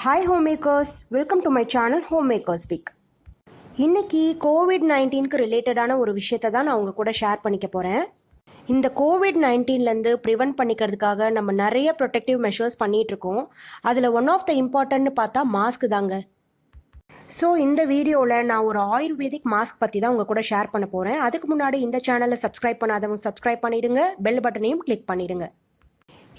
Hi homemakers, welcome to my channel Homemaker Speak. இன்னைக்கு கோவிட்-19க்கு ரிலேட்டடான ஒரு விஷயத்தை தான் நான் உங்க கூட ஷேர் பண்ணிக்க போகிறேன். இந்த கோவிட்-19லேருந்து ப்ரிவென்ட் பண்ணிக்கிறதுக்காக நம்ம நிறைய ப்ரொடெக்டிவ் மெஷர்ஸ் பண்ணிகிட்ருக்கோம். அதில் ஒன் ஆஃப் த இம்பார்ட்டன்ட்னு பார்த்தா மாஸ்க் தாங்க. ஸோ இந்த வீடியோவில் நான் ஒரு ஆயுர்வேதிக் மாஸ்க் பற்றி தான் உங்கள் கூட ஷேர் பண்ண போகிறேன். அதுக்கு முன்னாடி இந்த சேனலை சப்ஸ்கிரைப் பண்ணாதவங்க சப்ஸ்கிரைப் பண்ணிவிடுங்க, பெல் பட்டனையும் கிளிக் பண்ணிவிடுங்க.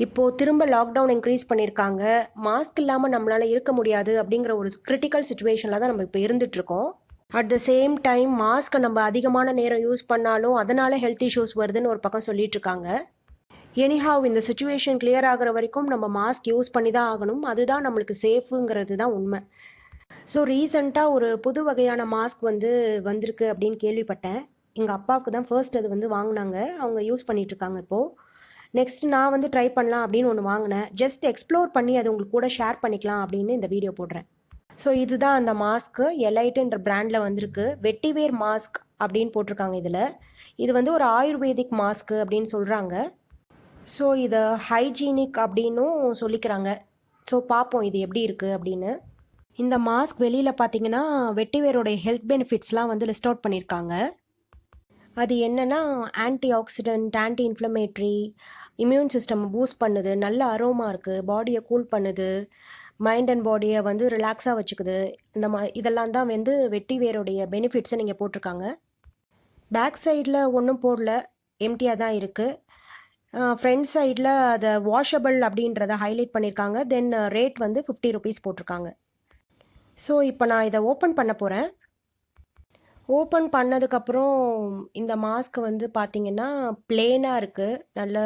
இப்போது திரும்ப லாக்டவுன் இன்க்ரீஸ் பண்ணியிருக்காங்க. மாஸ்க் இல்லாமல் நம்மளால் இருக்க முடியாது அப்படிங்கிற ஒரு கிரிட்டிக்கல் சுச்சுவேஷனில் தான் நம்ம இப்போ இருந்துகிட்ருக்கோம். அட் த சேம் டைம் மாஸ்க்கை நம்ம அதிகமான நேரம் யூஸ் பண்ணாலும் அதனால் ஹெல்த் இஷ்யூஸ் வருதுன்னு ஒரு பக்கம் சொல்லிட்டு இருக்காங்க. எனிஹாவ் இந்த சுச்சுவேஷன் கிளியர் ஆகிற வரைக்கும் நம்ம மாஸ்க் யூஸ் பண்ணி தான் ஆகணும். அதுதான் நம்மளுக்கு சேஃபுங்கிறது தான் உண்மை. ஸோ ரீசெண்டாக ஒரு புது வகையான மாஸ்க் வந்திருக்கு அப்படின்னு கேள்விப்பட்டேன். எங்கள் அப்பாவுக்கு தான் ஃபர்ஸ்ட் அது வாங்கினாங்க. அவங்க யூஸ் பண்ணிகிட்ருக்காங்க இப்போது. நெக்ஸ்ட் நான் ட்ரை பண்ணலாம் அப்படின்னு ஒன்று வாங்கினேன். ஜஸ்ட் எக்ஸ்ப்ளோர் பண்ணி அது உங்களுக்கு கூட ஷேர் பண்ணிக்கலாம் அப்படின்னு இந்த வீடியோ போடுறேன். ஸோ இதுதான் அந்த மாஸ்க்கு. எலைட்டுன்ற பிராண்டில் வந்திருக்கு. வெட்டிவேர் மாஸ்க் அப்படின்னு போட்டிருக்காங்க இதில். இது ஒரு ஆயுர்வேதிக் மாஸ்க்கு அப்படின்னு சொல்கிறாங்க. ஸோ இதை ஹைஜீனிக் அப்படின்னும் சொல்லிக்கிறாங்க. ஸோ பார்ப்போம் இது எப்படி இருக்குது அப்படின்னு. இந்த மாஸ்க் வெளியில் பார்த்தீங்கன்னா வெட்டிவேரோடைய ஹெல்த் பெனிஃபிட்ஸ்லாம் லிஸ்ட் அவுட் பண்ணியிருக்காங்க. அது என்னென்னா anti accident, anti inflammatory, immune system boost பண்ணுது, நல்ல அரோமா இருக்குது, பாடியை கூல் பண்ணுது, மைண்ட் அண்ட் பாடியை ரிலாக்ஸாக வச்சுக்குது. இதெல்லாம் தான் வெட்டிவேருடைய பெனிஃபிட்ஸை நீங்கள் போட்டிருக்காங்க. பேக் சைடில் ஒன்றும் போடல, எம்டியாக தான் இருக்குது. ஃப்ரண்ட் சைடில் அதை வாஷபிள் அப்படின்றத ஹைலைட் பண்ணியிருக்காங்க. தென் ரேட் 50 ருபீஸ் போட்டிருக்காங்க. ஸோ இப்போ நான் இதை ஓப்பன் பண்ண போகிறேன். ஓப்பன் பண்ணதுக்கப்புறம் இந்த மாஸ்க் பார்த்தீங்கன்னா பிளெயினாக இருக்குது. நல்ல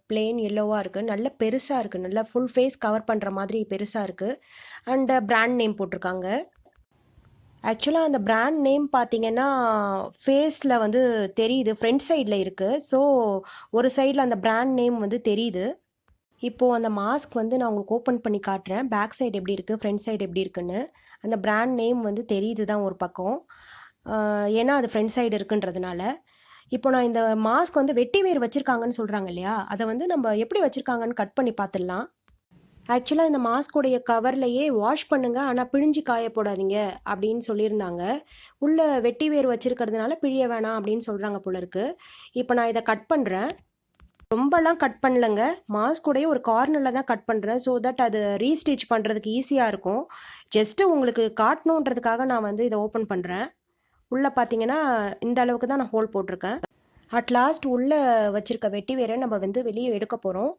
பிளெயின் எல்லோவாக இருக்குது. நல்ல பெருசாக இருக்குது. நல்ல ஃபுல் ஃபேஸ் கவர் பண்ணுற மாதிரி பெருசாக இருக்குது. அண்ட் பிராண்ட் நேம் போட்டிருக்காங்க. ஆக்சுவலாக அந்த பிராண்ட் நேம் பார்த்தீங்கன்னா ஃபேஸில் தெரியுது. ஃப்ரண்ட் சைடில் இருக்குது. ஸோ ஒரு சைடில் அந்த பிராண்ட் நேம் தெரியுது. இப்போது அந்த மாஸ்க் நான் உங்களுக்கு ஓப்பன் பண்ணி காட்டுறேன். பேக் சைடு எப்படி இருக்குது, ஃப்ரண்ட் சைடு எப்படி இருக்குன்னு. அந்த பிராண்ட் நேம் தெரியுது தான் ஒரு பக்கம். ஏன்னா அது ஃப்ரண்ட் சைடு இருக்குன்றதுனால. இப்போ நான் இந்த மாஸ்க் வெட்டிவேர் வச்சுருக்காங்கன்னு சொல்கிறாங்க இல்லையா, அதை நம்ம எப்படி வச்சுருக்காங்கன்னு கட் பண்ணி பார்த்துடலாம். ஆக்சுவலாக இந்த மாஸ்கோடைய கவர்லையே வாஷ் பண்ணுங்கள், ஆனால் பிழிஞ்சு காய போடாதீங்க அப்படின்னு சொல்லியிருந்தாங்க. உள்ளே வெட்டிவேர் வச்சுருக்கிறதுனால பிழிய வேணாம் அப்படின்னு சொல்கிறாங்க போல இருக்குது. இப்போ நான் இதை கட் பண்ணுறேன். ரொம்பலாம் கட் பண்ணலங்க, மாஸ்கோடைய ஒரு கார்னரில் தான் கட் பண்ணுறேன். ஸோ தட் அது ரீஸ்டிச் பண்ணுறதுக்கு ஈஸியாக இருக்கும். ஜஸ்ட்டு உங்களுக்கு காட்டணுன்றதுக்காக நான் இதை ஓப்பன் பண்ணுறேன். உள்ளே பார்த்தீங்கன்னா இந்த அளவுக்கு தான் நான் ஹோல் போட்டிருக்கேன். அட் லாஸ்ட் உள்ளே வச்சுருக்க வெட்டிவேரை நம்ம வெளியே எடுக்க போகிறோம்.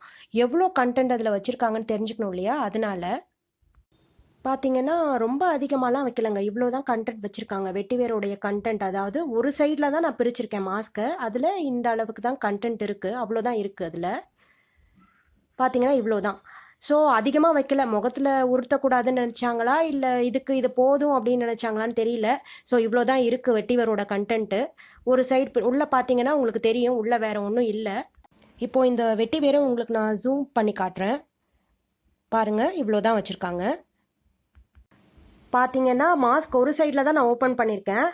எவ்வளோ கண்டென்ட் அதில் வச்சுருக்காங்கன்னு தெரிஞ்சுக்கணும் இல்லையா, அதனால் பார்த்தீங்கன்னா ரொம்ப அதிகமாகலாம் வைக்கலைங்க. இவ்வளோ தான் கண்டென்ட் வச்சுருக்காங்க. வெட்டிவேரோடைய கண்டென்ட், அதாவது ஒரு சைடில் தான் நான் பிரிச்சிருக்கேன் மாஸ்க்கை. அதில் இந்த அளவுக்கு தான் கண்டென்ட் இருக்குது. அவ்வளோதான் இருக்குது அதில். பார்த்தீங்கன்னா இவ்வளோ தான். ஸோ அதிகமாக வைக்கல. முகத்தில் உறுத்தக்கூடாதுன்னு நினச்சாங்களா, இல்லை இது போதும் அப்படின்னு நினச்சாங்களான்னு தெரியல. ஸோ இவ்வளோ தான் இருக்குது வெட்டிவேரோட கண்டென்ட்டு. ஒரு சைடு உள்ளே பார்த்தீங்கன்னா உங்களுக்கு தெரியும், உள்ளே வேறு ஒன்றும் இல்லை. இப்போது இந்த வெட்டிவேரை உங்களுக்கு நான் ஜூம் பண்ணி காட்டுறேன். பாருங்கள், இவ்வளோ தான் வச்சுருக்காங்க. பார்த்தீங்கன்னா மாஸ்க் ஒரு சைடில் தான் நான் ஓப்பன் பண்ணியிருக்கேன்.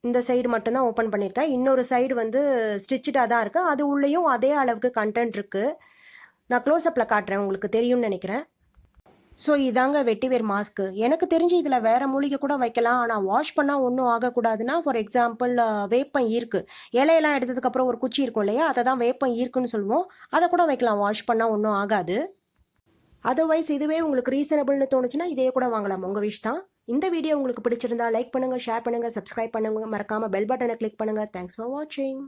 இந்த சைடு மட்டும்தான் ஓப்பன் பண்ணியிருக்கேன். இன்னொரு சைடு ஸ்டிச்சாக தான் இருக்குது. அது உள்ளேயும் அதே அளவுக்கு கண்டென்ட் இருக்குது. நான் க்ளோஸ்அப்பில் காட்டுறேன், உங்களுக்கு தெரியும்னு நினைக்கிறேன். ஸோ இதாங்க வெட்டிவேர் மாஸ்க்கு. எனக்கு தெரிஞ்சு இதில் வேறு மூலிகை கூட வைக்கலாம். ஆனால் வாஷ் பண்ணால் ஒன்றும் ஆகக்கூடாதுன்னா, ஃபார் எக்ஸாம்பிள் வேப்பம் ஈர்க்கு, இலையெல்லாம் எடுத்ததுக்கப்புறம் ஒரு குச்சி இருக்கும் இல்லையா, அதை தான் வேப்பம் ஈர்க்குன்னு சொல்லுவோம். அதை கூட வைக்கலாம், வாஷ் பண்ணால் ஒன்றும் ஆகாது. அதர்வைஸ் இதுவே உங்களுக்கு ரீசனபிள்னு தோணுச்சுன்னா இதே கூட வாங்கலாம், உங்கள் விஷ் தான். இந்த வீடியோ உங்களுக்கு பிடிச்சிருந்தா லைக் பண்ணுங்கள், ஷேர் பண்ணுங்கள், சப்ஸ்கிரைப் பண்ணுங்கள், மறக்காமல் பெல் பட்டனை கிளிக் பண்ணுங்கள். தேங்க்ஸ் ஃபார் வாட்சிங்.